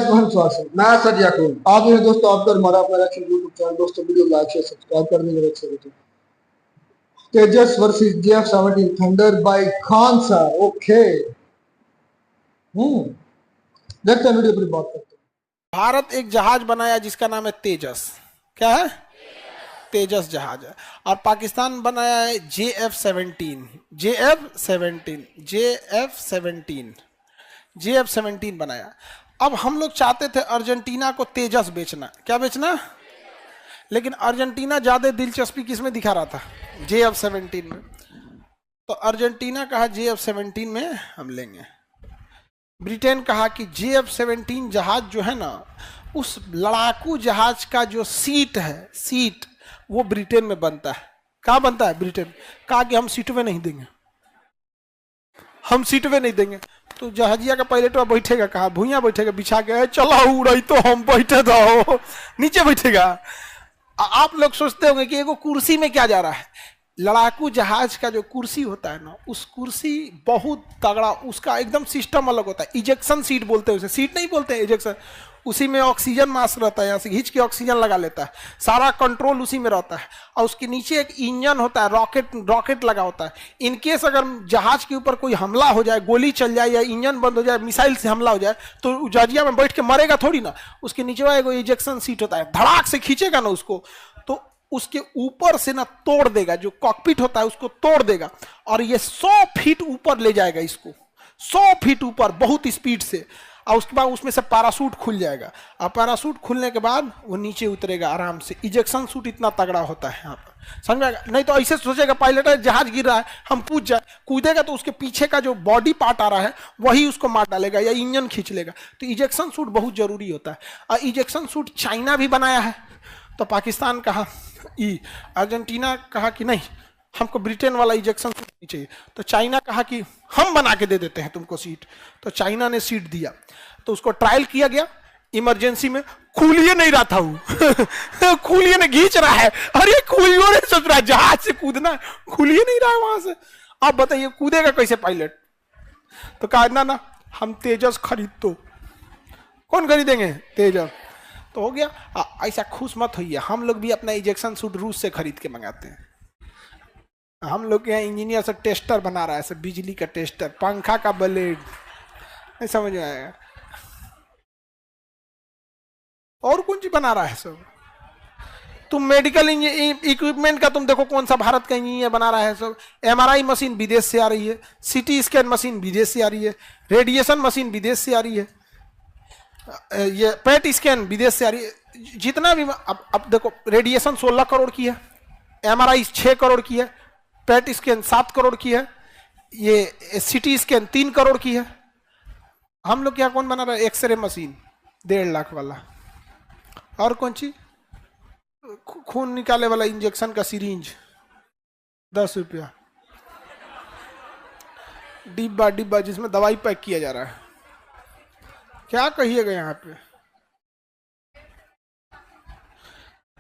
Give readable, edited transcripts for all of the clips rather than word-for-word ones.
मैं सर याकूब आप मेरे दोस्तों आपका हमारा अपना यूट्यूब चैनल दोस्तों वीडियो लाइक शेयर सब्सक्राइब कर देंगे। Tejas versus JF-17 thunder by Khan sir. Okay देखते हैं वीडियो पर बात करते हैं। भारत एक जहाज बनाया जिसका नाम है तेजस। क्या है? तेजस जहाज है। और पाकिस्तान बनाया है JF-17। JF-17 बनाया। अब हम लोग चाहते थे अर्जेंटीना को तेजस बेचना। क्या बेचना? लेकिन अर्जेंटीना ज्यादा दिलचस्पी किसमें दिखा रहा था? JF-17 में। तो अर्जेंटीना कहा JF-17 में हम लेंगे। ब्रिटेन कहा कि JF-17 जहाज जो है ना, उस लड़ाकू जहाज का जो सीट वो ब्रिटेन में बनता है। कहाँ बनता है? ब्रिटेन। कहा कि हम सीटवे नहीं देंगे, हम सीटवे नहीं देंगे। तो जहाजिया का पायलट बैठेगा कहा? भूया बैठेगा बिछा के, चला उड़ाई तो हम बैठे दो, नीचे बैठेगा। आप लोग सोचते होंगे कि एगो कुर्सी में क्या जा रहा है। लड़ाकू जहाज का जो कुर्सी होता है ना, उस कुर्सी बहुत तगड़ा, उसका एकदम सिस्टम अलग होता है। इजेक्शन सीट बोलते हैं उसे, सीट नहीं बोलते हैं, इजेक्शन। उसी में ऑक्सीजन मास्क रहता है, यहाँ से खींच के ऑक्सीजन लगा लेता है, सारा कंट्रोल उसी में रहता है। और उसके नीचे एक इंजन होता है, रॉकेट लगा होता है। इनकेस अगर जहाज के ऊपर कोई हमला हो जाए, गोली चल जाए या इंजन बंद हो जाए, मिसाइल से हमला हो जाए, तो जहाजिया में बैठ के मरेगा थोड़ी ना। उसके नीचे एगो इजेक्शन सीट होता है, धड़ाक से खींचेगा ना उसको, तो उसके ऊपर से ना तोड़ देगा, जो कॉकपिट होता है उसको तोड़ देगा। और ये 100 फीट ऊपर ले जाएगा इसको, 100 फीट ऊपर बहुत स्पीड से। और उसके बाद उसमें से पैराशूट खुल जाएगा। और पैराशूट खुलने के बाद वो नीचे उतरेगा आराम से। इजेक्शन सूट इतना तगड़ा होता है यहाँ पर, समझ में आएगा? नहीं तो ऐसे सोचेगा पायलट है, जहाज गिर रहा है, हम कूदेगा तो उसके पीछे का जो बॉडी पार्ट आ रहा है वही उसको मार डालेगा या इंजन खींच लेगा। तो इजेक्शन सूट बहुत जरूरी होता है। और इजेक्शन सूट चाइना भी बनाया है। तो पाकिस्तान कहा, अर्जेंटीना कहा कि नहीं, हमको ब्रिटेन वाला इजेक्शन सीट नहीं चाहिए। तो चाइना कहा कि हम बना के दे देते हैं तुमको सीट। तो चाइना ने सीट दिया। तो उसको ट्रायल किया गया इमरजेंसी में। खुलिए नहीं रहा था वो खुलिए ने खींच रहा है। अरे खुलियो नहीं सोच रहा है, जहाज से कूदना, खुलिए नहीं रहा है वहां से। आप बताइए कूदेगा कैसे पायलट? तो कहा ना हम तेजस खरीद दो। कौन खरीदेंगे? तेजस। तो हो गया। ऐसा खुश मत होइए, हम लोग भी अपना इजेक्शन सूट रूस से खरीद के मंगाते हैं। हम लोग के यहाँ इंजीनियर से टेस्टर बना रहा है, सब बिजली का टेस्टर, पंखा का ब्लेड, नहीं समझ में आएगा। और कौन चीज बना रहा है सब। तुम मेडिकल इक्विपमेंट का तुम देखो, कौन सा भारत का इंजीनियर बना रहा है सब। MRI मशीन विदेश से आ रही है, CT स्कैन मशीन विदेश से आ रही है, रेडिएशन मशीन विदेश से आ रही है, ये पेट स्कैन विदेश से आ रही है। जितना भी अब देखो, रेडिएशन 16 करोड़ की है, MRI 6 करोड़ की है, पेट स्कैन 7 करोड़ की है, ये CT स्कैन 3 करोड़ की है। हम लोग क्या कौन बना रहा है? एक्सरे मशीन 1.5 लाख वाला। और कौन सी? खून निकाले वाला इंजेक्शन का सिरिंज 10 रुपया। डिब्बा जिसमें दवाई पैक किया जा रहा है। क्या कहिएगा यहाँ पे?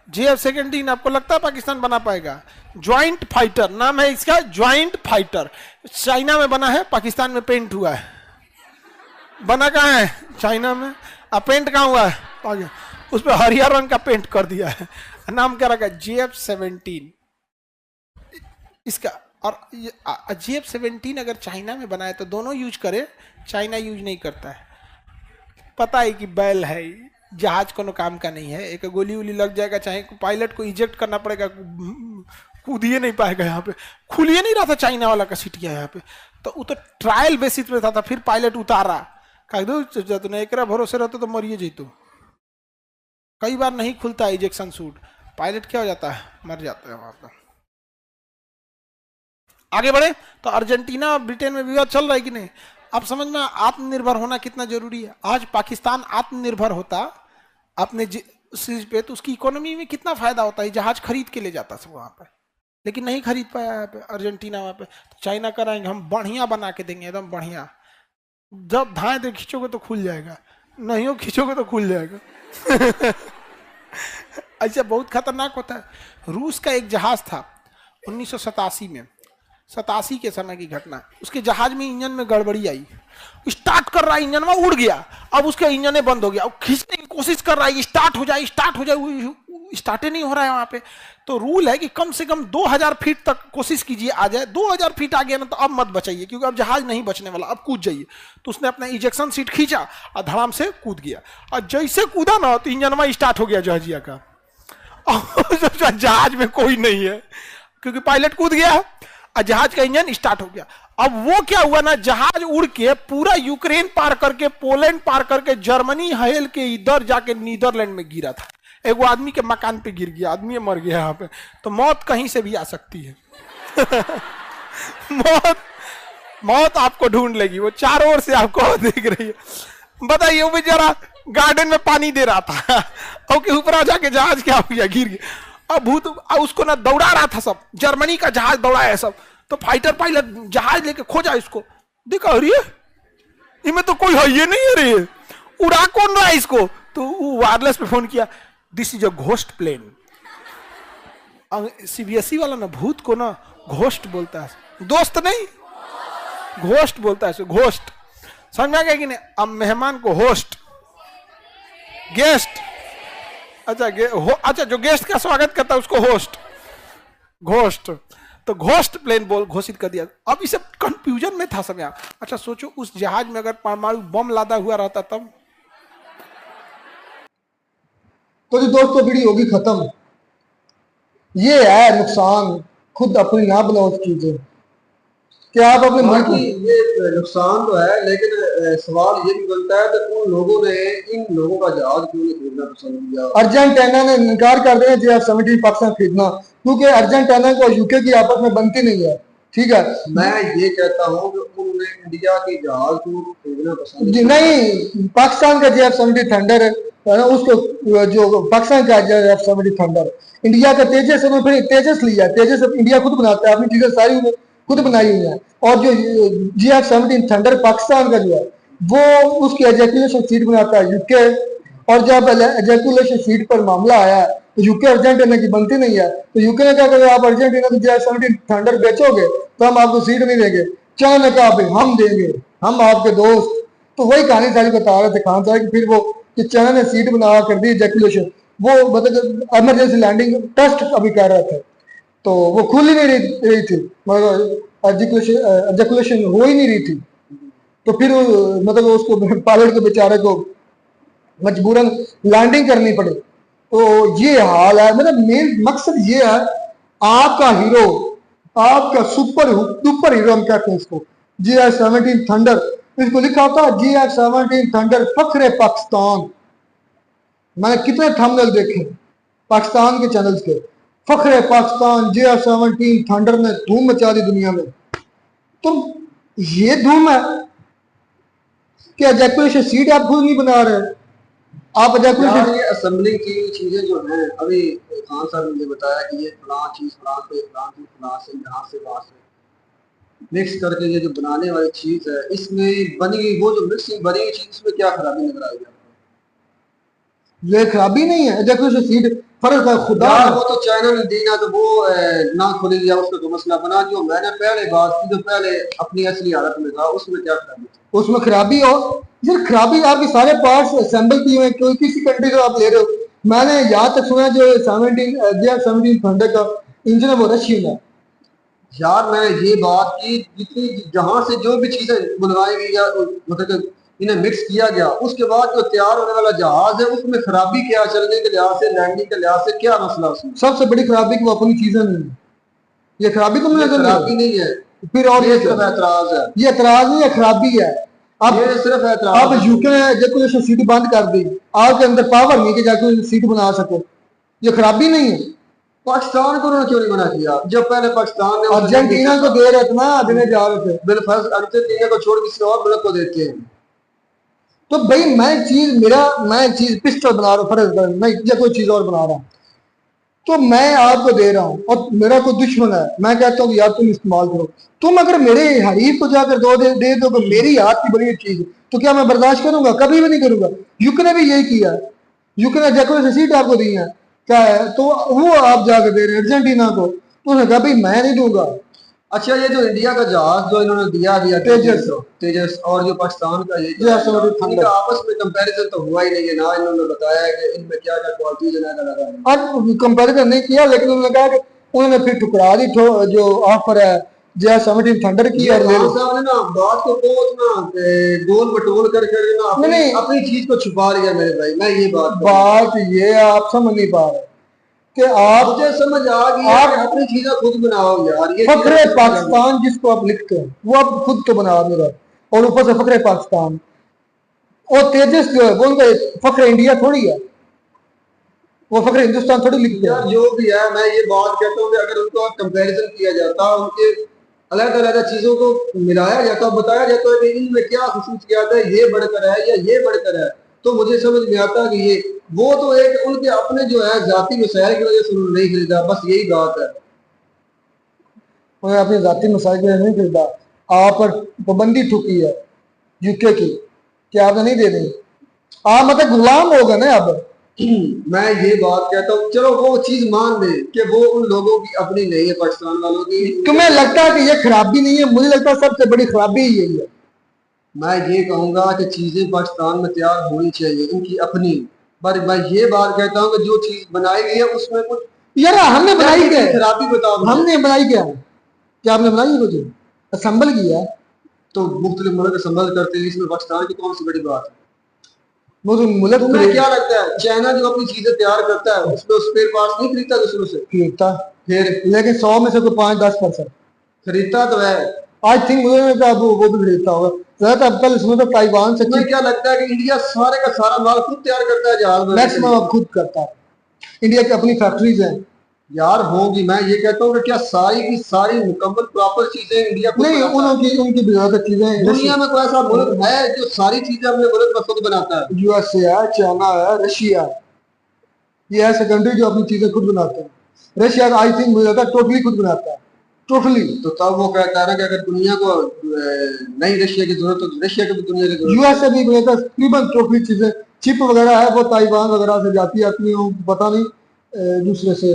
JF-17 आपको लगता है पाकिस्तान बना पाएगा? ज्वाइंट फाइटर नाम है इसका, ज्वाइंट फाइटर। चाइना में बना है, पाकिस्तान में पेंट हुआ है। बना कहाँ है? चाइना में। अब पेंट कहाँ हुआ है? उस पर हरियर रंग का पेंट कर दिया है। नाम क्या रखा? JF-17 इसका। और JF-17 अगर चाइना में बना है तो दोनों यूज करे, चाइना यूज नहीं करता है। पता है कि बैल है, जहाज कोनो काम का नहीं है। एक गोली उली लग जाएगा, चाहे पायलट को इजेक्ट करना पड़ेगा, कूदिए नहीं पाएगा। यहाँ पे खुलिए नहीं रहा था चाइना वाला का सीटिया यहाँ पे। तो वो तो ट्रायल बेसिस पे था, फिर पायलट उतारा। कह दो एक भरोसे रहते तो मरिए जीतो। कई बार नहीं खुलता है इजेक्शन सूट, पायलट क्या हो जाता है? मर जाता है वहां पर। आगे बढ़े तो अर्जेंटीना और ब्रिटेन में विवाद चल रहा है कि नहीं? आप समझ में आत्मनिर्भर होना कितना जरूरी है। आज पाकिस्तान आत्मनिर्भर होता अपने चीज पे तो उसकी इकोनॉमी में कितना फायदा होता है। जहाज खरीद के ले जाता सब वहां पर, लेकिन नहीं खरीद पाया यहाँ पे अर्जेंटीना। वहां पे तो चाइना कराएंगे, हम बढ़िया बना के देंगे, एकदम बढ़िया। जब धाए दे खींचोगे तो खुल जाएगा, नहीं हो खींचोगे तो खुल जाएगा। ऐसा बहुत खतरनाक होता है। रूस का एक जहाज था 1987 में, 87 के समय की घटना। उसके जहाज में इंजन में गड़बड़ी आई, स्टार्ट कर रहा है, इंजन में उड़ गया, अब उसके इंजन बंद हो गया, अब खींचने की कोशिश कर रहा है, स्टार्ट हो जाए, स्टार्ट ही नहीं हो रहा है वहां पे। तो रूल है कि कम से कम 2000 फीट तक कोशिश कीजिए आ जाए। 2000 फीट आ गया ना तो अब मत बचाइए, क्योंकि अब जहाज नहीं बचने वाला, अब कूद जाइए। तो उसने अपना इजेक्शन सीट खींचा और धड़ाम से कूद गया, और जैसे कूदा ना तो इंजन में स्टार्ट हो गया जहाजिया का। जहाज में कोई नहीं है, क्योंकि पायलट कूद गया और जहाज का इंजन स्टार्ट हो गया। अब वो क्या हुआ ना, जहाज उड़ के पूरा यूक्रेन पार करके, पोलैंड पार करके, जर्मनी हेल के इधर जाके नीदरलैंड में गिरा था। एक आदमी के मकान पे गिर गया, आदमी मर गया यहाँ पे। तो मौत कहीं से भी आ सकती है। मौत आपको ढूंढ लेगी, वो चारों ओर से आपको देख रही है। बताइए, वो बेचारा गार्डन में पानी दे रहा था और ऊपर आ जाके जहाज क्या हो गया, गिर गया। अब भूत उसको ना दौड़ा रहा था सब, जर्मनी का जहाज दौड़ा है सब। तो फाइटर पायलट जहाज लेके खोजा इसको, देखा अरे इनमें तो कोई है ये नहीं, अरे उड़ा कौन रहा है इसको। तो वायरलेस पे फोन किया, this is a ghost plane. CBSE वाला ना भूत को ना घोस्ट बोलता है, दोस्त नहीं, घोस्ट बोलता है, घोस्ट। समझ में आ गया कि नहीं? अब मेहमान को होस्ट, गेस्ट, अच्छा जो गेस्ट का स्वागत करता है उसको होस्ट, घोस्ट। तो घोस्ट प्लेन बोल घोषित कर दिया। अब इसे कंफ्यूजन में था सब यहाँ। अच्छा सोचो, उस जहाज में अगर परमाणु बम लादा हुआ रहता तब। तो जी दोस्तों, वीडियो होगी खत्म। ये है नुकसान, खुद अपनी ना बनाओ चीजें कि आप अपने मुल्क की। ये नुकसान तो है, लेकिन सवाल ये भी बनता है कि उन लोगों ने इन लोगों का जहाज क्यों नहीं खरीदना पसंद किया। अर्जेंटीना ने इनकार कर दिया JF-17 पाकिस्तान खरीदना, क्योंकि अर्जेंटीना को यूके की आपस में बनती नहीं है। ठीक है, मैं ये कहता हूँ कि उन्होंने इंडिया के जहाज को खरीदना पसंद नहीं, पाकिस्तान का JF-17 थंडर है ना, उसको जो पाकिस्तान का JF-17 थंडर, इंडिया का तेजस, फिर तेजस लिया, तेजस इंडिया खुद बनाता है, अपनी चीजें सारी खुद बनाई हुई है। और जो JF-17 थंडर पाकिस्तान का जो है वो उसकी एजैकुलेशन सीट बनाता है यूके। और जब एजैकुलेशन सीट पर मामला आया तो यूके अर्जेंटीना की बनती नहीं है, तो यूके ने क्या कहा, आप अर्जेंटीना को JF-17 थंडर बेचोगे तो हम आपको सीट नहीं देंगे। चाइना ने कहा भाई हम देंगे, हम आपके दोस्त। तो वही कहानी सारी बता रहे थे खान साहब कि फिर वो कि चाइना ने सीट बना कर दी एजैकुलेशन, वो मतलब इमरजेंसी लैंडिंग टेस्ट अभी कर रहे थे, तो वो खुल ही नहीं रही थी, मतलब एजैकुलेशन हो ही नहीं रही थी। तो फिर मतलब उसको पायलट के बेचारे को मजबूरन लैंडिंग करनी पड़ी। तो ये हाल है। मतलब मेन मकसद ये है, आपका हीरो, आपका सुपर हीरो हम कहते हैं इसको, JF-17 थंडर, इसको लिखा होता JF-17 थंडर फख्रे पाकिस्तान। मैंने कितने थंबनेल देखे पाकिस्तान के चैनल्स के, फख्रे पाकिस्तान JF-17 थंडर ने धूम मचा दी दुनिया में। तो ये धूम है कि एजैकुलेशन सीट आप खुद नहीं बना रहे, आप एजैकुलेशन। ये असेंबलिंग की चीजें जो हैं, अभी खान साहब ने मुझे बताया कि ये फलां चीज फलां पे फलां चीज फलां से यहाँ से वहां से मिक्स करके ये जो बनाने वाली चीज है, इसमें बनी हुई वो जो मिक्सिंग बनी हुई चीज, इसमें क्या खराबी नजर आई? ये खराबी नहीं है, एजैकुलेशन सीट फर्क है खुदा। वो तो चाइना ने दी ना, तो वो ना खोली दिया, उसका तो मसला बना। जो मैंने पहले बात की, जो पहले अपनी असली हालत में था, उसमें क्या खराबी थी? उसमें खराबी हो, ये खराबी आपके सारे पार्ट्स असेंबल किए हुए, कोई किसी कंट्री को आप ले रहे हो। मैंने यहाँ तक सुना जो JF-17 थंडर का इंजन है वो रशियन है। यार मैंने ये बात की, जितनी जहां से जो भी चीजें बुलवाई गई या मतलब इन्हें मिक्स किया गया, उसके बाद जो तैयार होने वाला जहाज है उसमें खराबी क्या, चलने के लिहाज से, लैंडिंग के लिहाज से क्या मसला उसमें? सबसे बड़ी खराबी की वो अपनी चीजें नहीं है, ये खराबी तो मुझे खराबी नहीं है, फिर और ये सिर्फ एतराज है। ये एतराज नहीं है, खराबी है। अब ये सिर्फ एतराज। अब यूके ने एजैकुलेशन सीट बंद कर दी, आपके अंदर पावर नहीं कि जाके सीट बना सको, ये खराबी नहीं है। पाकिस्तान को उन्होंने क्यों नहीं मना किया? जब पहले पाकिस्तान ने अर्जेंटीना को दे रहे थे ना, देने जा रहे थे, बिलफर्ज अर्जेंटीना को छोड़ किसी और मुल्क को देते हैं। तो भाई मैं चीज पिस्टल बना रहा हूँ, फर्ज मैं या कोई चीज और बना रहा हूँ, तो मैं आपको दे रहा हूँ और मेरा कोई दुश्मन है, मैं कहता हूँ यार तुम इस्तेमाल करो। तुम अगर मेरे हरीफ को जाकर दे दो मेरी हाथ की बनी चीज, तो क्या मैं बर्दाश्त करूंगा? कभी भी नहीं करूंगा। यूके ने भी यही किया, यूके ने एजैकुलेशन सीट आपको दी है, क्या है, तो वो आप जाकर दे रहे हैं अर्जेंटीना को, तो उसने कहा भाई मैं नहीं दूंगा। अच्छा, ये जो इंडिया का जहाज जो इन्होंने दिया तेजस। तेजस और जो पाकिस्तान का ये जी, ऐसा मुझे ठंडा। इनका आपस में कंपैरिजन तो हुआ ही नहीं है ना। इन्होंने बताया है कि इनमें क्या क्या क्वालिटीज लगा है। अब कंपैरिजन नहीं किया, लेकिन उन्होंने कहा कि उन्होंने फिर ठुकरा दी जो ऑफर है JS-17 थंडर की ये और ले खान लो। साहब ने ना बात को बहुत ना गोल मटोल कर कर ना नहीं, अपनी चीज को छुपा लिया मेरे भाई। मैं ये बात ये आप समझ नहीं पा रहे कि आप मुझे समझ आ गई है कि अपनी चीजें खुद बनाओ यार। ये फखरे पाकिस्तान जिसको आप लिखते हैं वो आप खुद तो बना मेरा, और ऊपर से फखरे पाकिस्तान। और तेजस जो है वो उनका फखरे इंडिया थोड़ी है, वो फखरे हिंदुस्तान थोड़ी लिखते यार हैं। जो भी है, मैं ये बात कहता हूँ कि अगर उनको कंपैरिजन किया जाता, उनके अलग अलग चीजों को मिलाया जाता, बताया जाता है कि इनमें क्या खसूसियात है, ये बढ़कर है या ये बढ़कर है, तो मुझे समझ में आता है कि ये वो तो एक उनके अपने जो है जाती मसाइल की वजह से उन्होंने नहीं खरीदा, बस यही बात है। उन्होंने अपने जाती मसाइल के लिए नहीं खरीदा, आप पर पाबंदी ठुकी है यूके की कि आपने नहीं दे दी, आप मतलब गुलाम हो गए ना अब। मैं ये बात कहता हूँ, चलो वो चीज मान ले कि वो उन लोगों की अपनी नहीं है, पाकिस्तान वालों की। तुम्हें लगता है कि ये खराबी नहीं है? मुझे लगता है सबसे बड़ी खराबी ही यही है। मैं ये कहूंगा कि चीजें पाकिस्तान में तैयार होनी चाहिए इनकी अपनी, पर मैं ये बात कहता हूँ कि जो चीज बनाई गई है उसमें कुछ यार हमने बनाई क्या है? खराबी बताओ मुझे। हमने बनाई क्या है? क्या आपने बनाई है कुछ? असेंबल किया है तो मुख्तलिफ मुल्क संबल करते हैं, इसमें पाकिस्तान की कौन सी बड़ी बात है? वो तो मुल्क तुम्हें क्या लगता है चाइना जो अपनी चीजें तैयार करता है उसमें स्पेयर पार्ट्स नहीं खरीदता दूसरों से? खरीदता, फिर लेकिन 100 में से कोई 5-10% खरीदता तो है। आई थिंक मुझे नहीं लगता वो भी खरीदता होगा ज्यादातर। कल इसमें तो ताइवान से तुम्हें क्या लगता है कि इंडिया सारे का सारा माल खुद तैयार करता है जहाज में? मैक्सिमम अब खुद करता है। इंडिया की अपनी फैक्ट्रीज हैं। यार होगी, मैं ये कहता हूँ कि क्या सारी की सारी मुकम्मल प्रॉपर चीजें इंडिया खुद नहीं, बनाता है? उनकी भी ज्यादा चीजें दुनिया में कोई ऐसा मुल्क है जो सारी चीजें अपने मुल्क में खुद बनाता है? USA है, चाइना है, रशिया है, ये ऐसे कंट्री जो अपनी चीजें खुद बनाते हैं। रशिया आई थिंक मुझे लगता है टोटली खुद बनाता है, टोटली। तो तब वो कहता है ना कि अगर दुनिया को नहीं रशिया की जरूरत तो रशिया की भी दुनिया की जरूरत USA भी मुझे लगता है तकरीबन टोटली चीजें चिप वगैरह है वो ताइवान वगैरह से आती हो, पता नहीं दूसरे से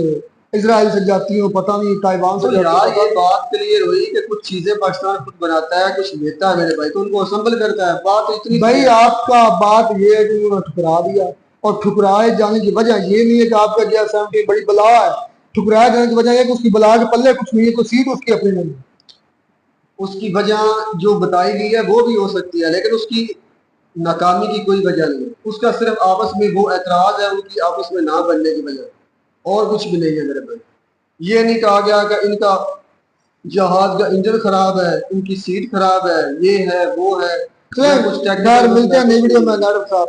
इजराइल से जाती हो, पता नहीं ताइवान तो से यार जाती ये हो। बात क्लियर हुई कि कुछ चीजें पाकिस्तान खुद बनाता है, कुछ लेता है मेरे भाई, तो उनको असेंबल करता है। बात तो इतनी भाई आपका बात ये है कि उन्होंने ठुकरा दिया, और ठुकराए जाने की वजह ये नहीं है कि आपका JS-17 बड़ी बला है। ठुकराए जाने की वजह यह कि उसकी बला के पल्ले कुछ नहीं है, कोई सीट उसकी अपनी नहीं है। उसकी वजह जो बताई गई है वो भी हो सकती है, लेकिन उसकी नाकामी की कोई वजह नहीं है। उसका सिर्फ आपस में वो एतराज है उनकी आपस में ना बनने की वजह, और कुछ भी नहीं है मेरे भाई। ये नहीं कहा गया कि इनका जहाज का इंजन खराब है, इनकी सीट खराब है, ये है वो है। चलिए, कुछ मिलते हैं नई वीडियो में। साहब